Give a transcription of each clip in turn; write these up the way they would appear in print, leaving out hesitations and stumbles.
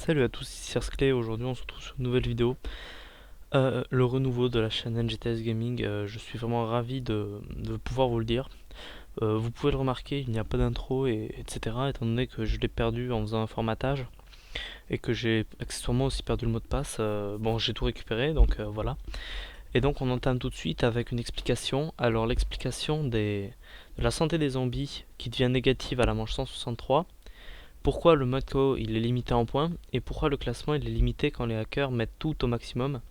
Salut à tous, ici Clé. Aujourd'hui on se retrouve sur une nouvelle vidéo. Le renouveau de la chaîne NGTS Gaming, je suis vraiment ravi de pouvoir vous le dire. Vous pouvez le remarquer, il n'y a pas d'intro etc. Étant donné que je l'ai perdu en faisant un formatage et que j'ai accessoirement aussi perdu le mot de passe. Bon, j'ai tout récupéré donc voilà. Et donc on entame tout de suite avec une explication. Alors l'explication de la santé des zombies qui devient négative à la manche 163. Pourquoi le mode KO il est limité en points et pourquoi le classement il est limité quand les hackers mettent tout au maximum.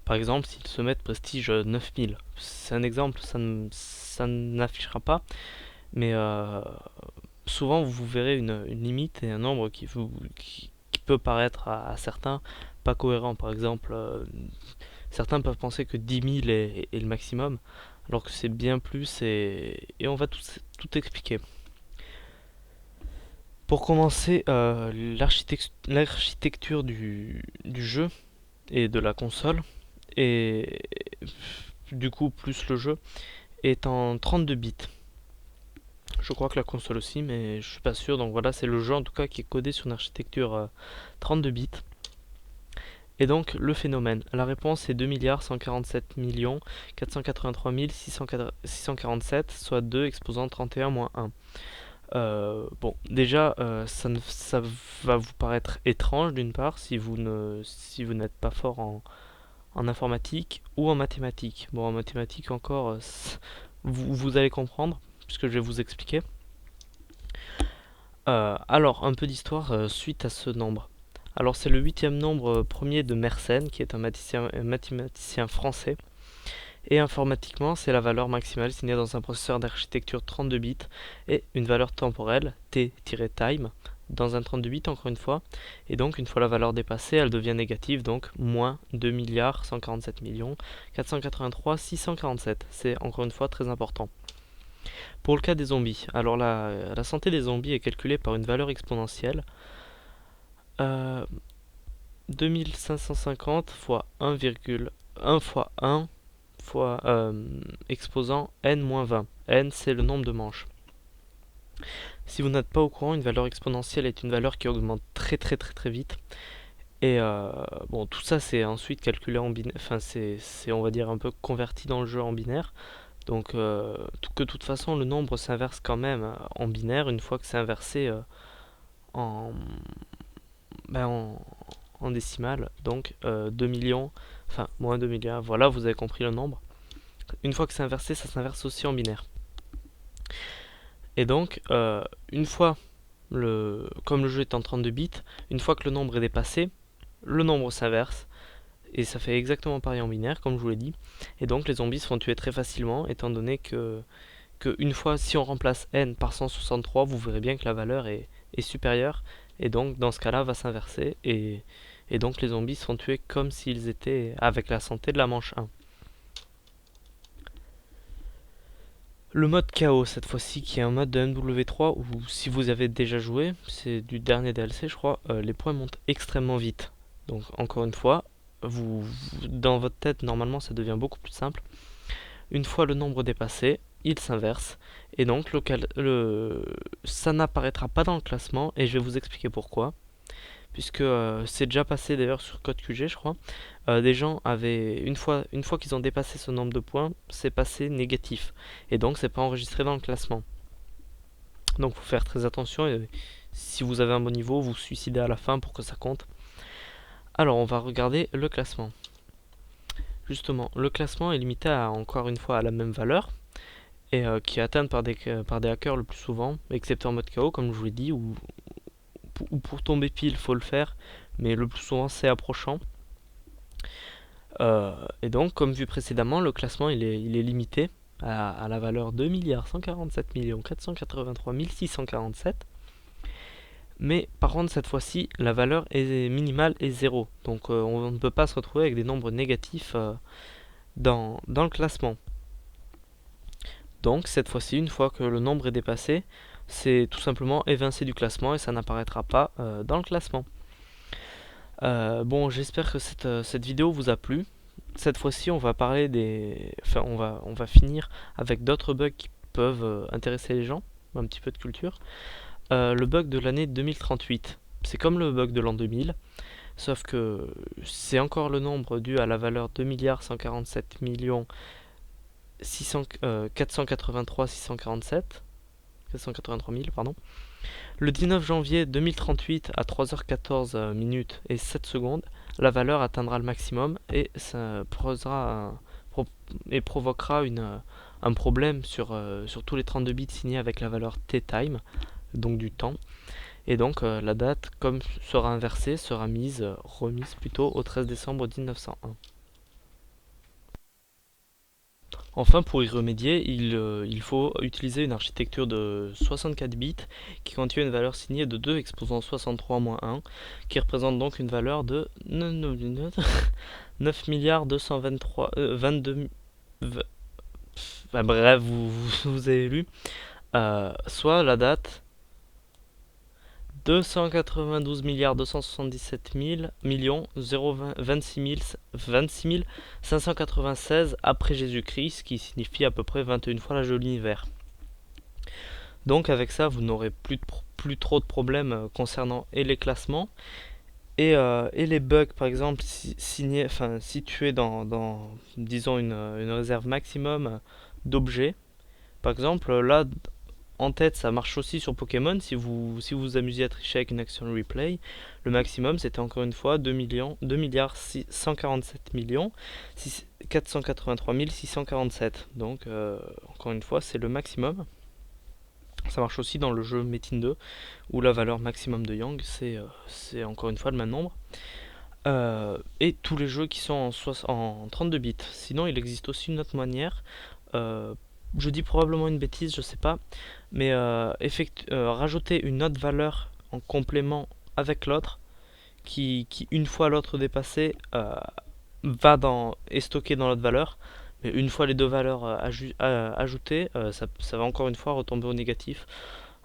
Par exemple, s'ils se mettent prestige 9000. C'est un exemple, ça n'affichera pas, mais souvent vous verrez une limite et un nombre qui peut paraître à certains pas cohérent. Par exemple, certains peuvent penser que 10 000 est le maximum, alors que c'est bien plus et on va tout expliquer. Pour commencer, l'architecture du jeu et de la console, et du coup plus le jeu, est en 32 bits. Je crois que la console aussi, mais je suis pas sûr. Donc voilà, c'est le jeu en tout cas qui est codé sur une architecture 32 bits. Et donc le phénomène, la réponse est 2 147 483 647, soit 2 exposant 31 moins 1. Bon, déjà, ça va vous paraître étrange d'une part si vous n'êtes pas fort en informatique ou en mathématiques. Bon, en mathématiques encore, vous allez comprendre puisque je vais vous expliquer. Alors, un peu d'histoire suite à ce nombre. Alors, c'est le huitième nombre premier de Mersenne, qui est un mathématicien français. Et informatiquement, c'est la valeur maximale signée dans un processeur d'architecture 32 bits et une valeur temporelle, t-time, dans un 32 bits encore une fois. Et donc, une fois la valeur dépassée, elle devient négative, donc moins 2 147 483 647. C'est encore une fois très important. Pour le cas des zombies, alors la santé des zombies est calculée par une valeur exponentielle. 2550 fois 1,1 fois 1 fois exposant n-20. N, c'est le nombre de manches. Si vous n'êtes pas au courant, une valeur exponentielle est une valeur qui augmente très vite. Et bon, tout ça c'est ensuite calculé en binaire, enfin c'est on va dire un peu converti dans le jeu en binaire. Donc que de toute façon le nombre s'inverse quand même en binaire une fois que c'est inversé en, ben, en décimale. Donc 2 millions, enfin moins 2 milliards, voilà, vous avez compris le nombre. Une fois que c'est inversé, ça s'inverse aussi en binaire. Et donc, une fois, comme le jeu est en 32 bits, une fois que le nombre est dépassé, le nombre s'inverse, et ça fait exactement pareil en binaire, comme je vous l'ai dit. Et donc, les zombies se font tuer très facilement, étant donné que une fois, si on remplace n par 163, vous verrez bien que la valeur est supérieure, et donc, dans ce cas-là, va s'inverser, et donc les zombies se font tuer comme s'ils étaient avec la santé de la manche 1. Le mode KO cette fois-ci qui est un mode de MW3 où si vous avez déjà joué, c'est du dernier DLC je crois, les points montent extrêmement vite. Donc encore une fois, dans votre tête normalement ça devient beaucoup plus simple. Une fois le nombre dépassé, il s'inverse et donc ça n'apparaîtra pas dans le classement et je vais vous expliquer pourquoi. Puisque c'est déjà passé d'ailleurs sur Code QG je crois. Des gens avaient une fois qu'ils ont dépassé ce nombre de points, c'est passé négatif et donc c'est pas enregistré dans le classement. Donc faut faire très attention et si vous avez un bon niveau, vous suicidez à la fin pour que ça compte. Alors on va regarder le classement. Justement, le classement est limité à encore une fois à la même valeur et qui est atteinte par des hackers le plus souvent, excepté en mode KO comme je vous l'ai dit, où pour tomber pile faut le faire, mais le plus souvent c'est approchant. Et donc, comme vu précédemment, le classement il est limité à la valeur 2 147 483 647. Mais par contre, cette fois-ci, la valeur minimale est 0. Donc, on ne peut pas se retrouver avec des nombres négatifs dans le classement. Donc, cette fois-ci, une fois que le nombre est dépassé, c'est tout simplement évincé du classement et ça n'apparaîtra pas dans le classement. Bon, j'espère que cette vidéo vous a plu. Cette fois-ci, on va parler enfin, on va finir avec d'autres bugs qui peuvent intéresser les gens, un petit peu de culture. Le bug de l'année 2038. c'est comme le bug de l'an 2000, sauf que c'est encore le nombre dû à la valeur 2 483 647, 483 000, pardon. Le 19 janvier 2038 à 3h14 minutes et 7 secondes, la valeur atteindra le maximum et ça provoquera un problème sur tous les 32 bits signés avec la valeur T-time, donc du temps. Et donc la date, comme sera inversée, sera remise plutôt au 13 décembre 1901. Enfin, pour y remédier, il faut utiliser une architecture de 64 bits qui contient une valeur signée de 2 exposant 63-1, qui représente donc une valeur de 9 milliards 223 22 bref, vous avez lu, soit la date 292 milliards 277 millions 26 596 après Jésus-Christ, ce qui signifie à peu près 21 fois l'âge de l'univers. Donc avec ça, vous n'aurez plus trop de problèmes concernant et les classements et les bugs, par exemple, situés dans disons, une réserve maximum d'objets. Par exemple, là, en tête, ça marche aussi sur Pokémon. Si vous vous amusez à tricher avec une action replay, le maximum c'était encore une fois 2 milliards 147 millions 483 647. Donc, encore une fois, c'est le maximum. Ça marche aussi dans le jeu Metin 2, où la valeur maximum de Yang, c'est encore une fois le même nombre. Et tous les jeux qui sont en 32 bits. Sinon, il existe aussi une autre manière. Je dis probablement une bêtise, je sais pas, mais rajouter une autre valeur en complément avec l'autre, qui une fois l'autre dépassé, est stocké dans l'autre valeur, mais une fois les deux valeurs ajoutées, ça va encore une fois retomber au négatif.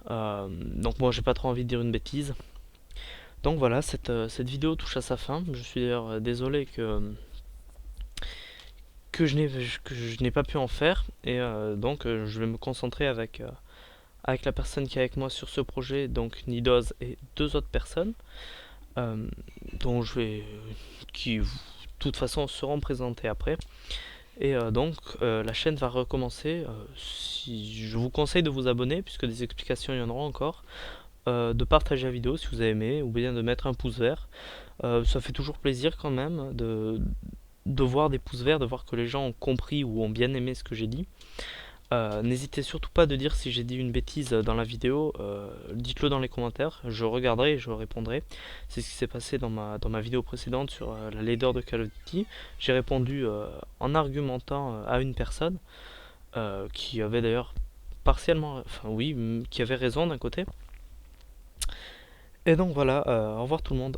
Donc moi j'ai pas trop envie de dire une bêtise. Donc voilà, cette vidéo touche à sa fin. Je suis d'ailleurs désolé que je n'ai pas pu en faire, et donc je vais me concentrer avec la personne qui est avec moi sur ce projet, donc Nidoz et deux autres personnes, dont qui de toute façon seront présentées après. Et donc la chaîne va recommencer. Je vous conseille de vous abonner puisque des explications il y en aura encore, de partager la vidéo si vous avez aimé, ou bien de mettre un pouce vert. Ça fait toujours plaisir quand même de voir des pouces verts, de voir que les gens ont compris ou ont bien aimé ce que j'ai dit. N'hésitez surtout pas de dire si j'ai dit une bêtise dans la vidéo, dites-le dans les commentaires, je regarderai et je répondrai. C'est ce qui s'est passé dans ma vidéo précédente sur la laideur de Call of Duty. J'ai répondu en argumentant à une personne qui avait d'ailleurs partiellement, enfin oui, qui avait raison d'un côté. Et donc voilà, au revoir tout le monde.